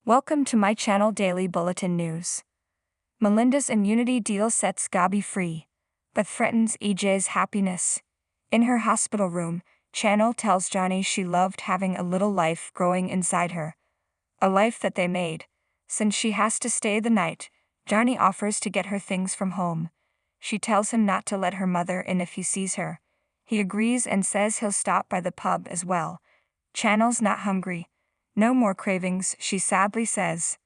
Welcome to my channel Daily Bulletin News. Melinda's immunity deal sets Gabi free, but threatens EJ's happiness. In her hospital room, Channel tells Johnny she loved having a little life growing inside her. A life that they made. Since she has to stay the night, Johnny offers to get her things from home. She tells him not to let her mother in if he sees her. He agrees and says he'll stop by the pub as well. Channel's not hungry. No more cravings, she sadly says.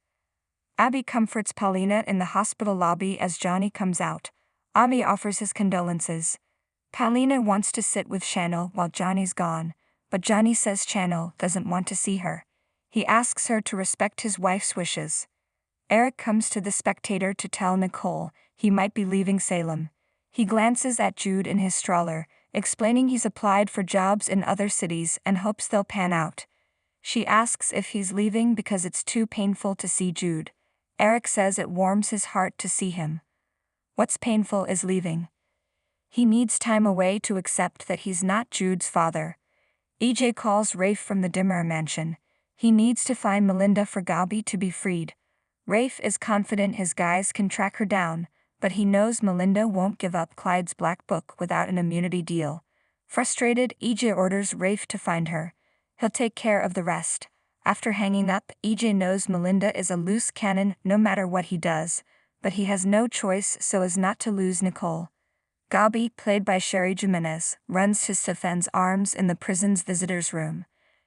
Abby comforts Paulina in the hospital lobby as Johnny comes out. Abby offers his condolences. Paulina wants to sit with Channel while Johnny's gone, but Johnny says Channel doesn't want to see her. He asks her to respect his wife's wishes. Eric comes to the Spectator to tell Nicole he might be leaving Salem. He glances at Jude in his stroller, explaining he's applied for jobs in other cities and hopes they'll pan out. She asks if he's leaving because it's too painful to see Jude. Eric says it warms his heart to see him. What's painful is leaving. He needs time away to accept that he's not Jude's father. EJ calls Rafe from the Dimmer mansion. He needs to find Melinda for Gabi to be freed. Rafe is confident his guys can track her down, but he knows Melinda won't give up Clyde's black book without an immunity deal. Frustrated, EJ orders Rafe to find her. He'll take care of the rest. After hanging up, EJ knows Melinda is a loose cannon no matter what he does, but he has no choice so as not to lose Nicole. Gabi, played by Sherry Jimenez, runs to Stefan's arms in the prison's visitor's room.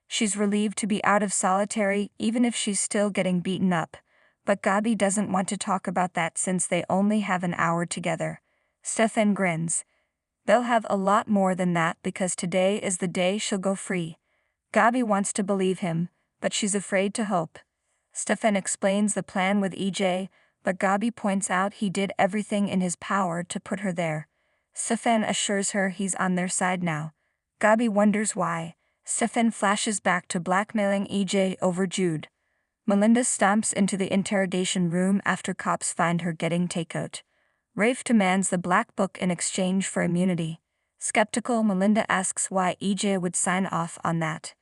She's relieved to be out of solitary even if she's still getting beaten up, but Gabi doesn't want to talk about that since they only have an hour together. Stefan grins. They'll have a lot more than that because today is the day she'll go free. Gabi wants to believe him, but she's afraid to hope. Stefan explains the plan with EJ, but Gabi points out he did everything in his power to put her there. Stefan assures her he's on their side now. Gabi wonders why. Stefan flashes back to blackmailing EJ over Jude. Melinda stomps into the interrogation room after cops find her getting takeout. Rafe demands the black book in exchange for immunity. Skeptical, Melinda asks why EJ would sign off on that.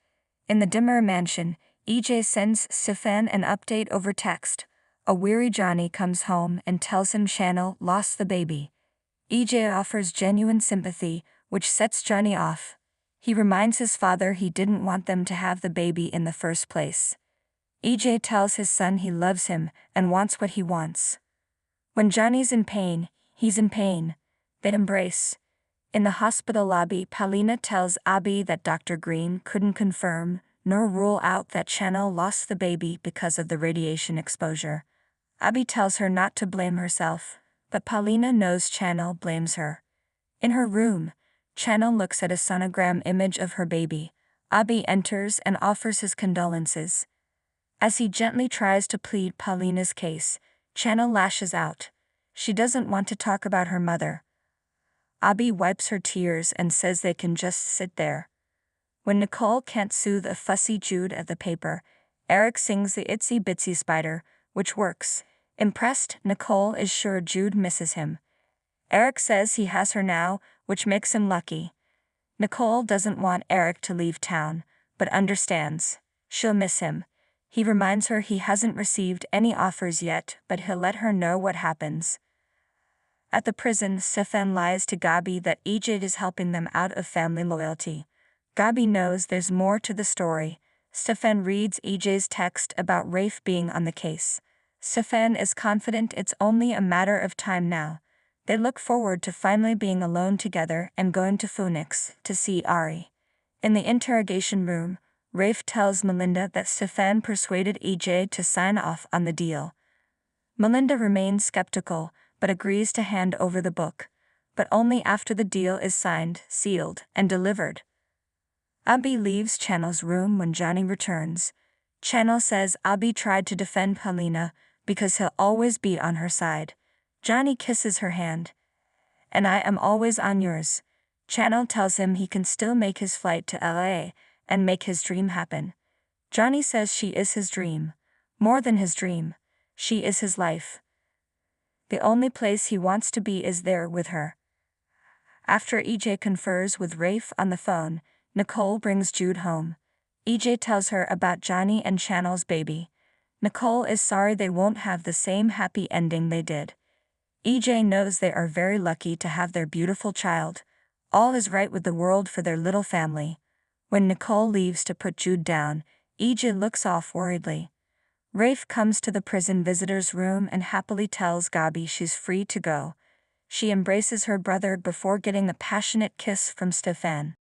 In the Dimmer mansion, EJ sends Stefan an update over text. A weary Johnny comes home and tells him Channel lost the baby. EJ offers genuine sympathy, which sets Johnny off. He reminds his father he didn't want them to have the baby in the first place. EJ tells his son he loves him and wants what he wants. When Johnny's in pain, he's in pain. They embrace. In the hospital lobby, Paulina tells Abby that Dr. Green couldn't confirm nor rule out that Channel lost the baby because of the radiation exposure. Abby tells her not to blame herself, but Paulina knows Channel blames her. In her room, Channel looks at a sonogram image of her baby. Abby enters and offers his condolences. As he gently tries to plead Paulina's case, Channel lashes out. She doesn't want to talk about her mother. Abby wipes her tears and says they can just sit there. When Nicole can't soothe a fussy Jude at the paper, Eric sings the Itsy Bitsy Spider, which works. Impressed, Nicole is sure Jude misses him. Eric says he has her now, which makes him lucky. Nicole doesn't want Eric to leave town, but understands. She'll miss him. He reminds her he hasn't received any offers yet, but he'll let her know what happens. At the prison, Stefan lies to Gabi that EJ is helping them out of family loyalty. Gabi knows there's more to the story. Stefan reads EJ's text about Rafe being on the case. Stefan is confident it's only a matter of time now. They look forward to finally being alone together and going to Phoenix to see Ari. In the interrogation room, Rafe tells Melinda that Stefan persuaded EJ to sign off on the deal. Melinda remains skeptical, but agrees to hand over the book, but only after the deal is signed, sealed, and delivered. Abby leaves Channel's room when Johnny returns. Channel says Abby tried to defend Paulina because he'll always be on her side. Johnny kisses her hand. And I am always on yours. Channel tells him he can still make his flight to LA and make his dream happen. Johnny says she is his dream. More than his dream. She is his life. The only place he wants to be is there with her. After EJ confers with Rafe on the phone, Nicole brings Jude home. EJ tells her about Johnny and Channel's baby. Nicole is sorry they won't have the same happy ending they did. EJ knows they are very lucky to have their beautiful child. All is right with the world for their little family. When Nicole leaves to put Jude down, EJ looks off worriedly. Rafe comes to the prison visitor's room and happily tells Gabi she's free to go. She embraces her brother before getting a passionate kiss from Stefan.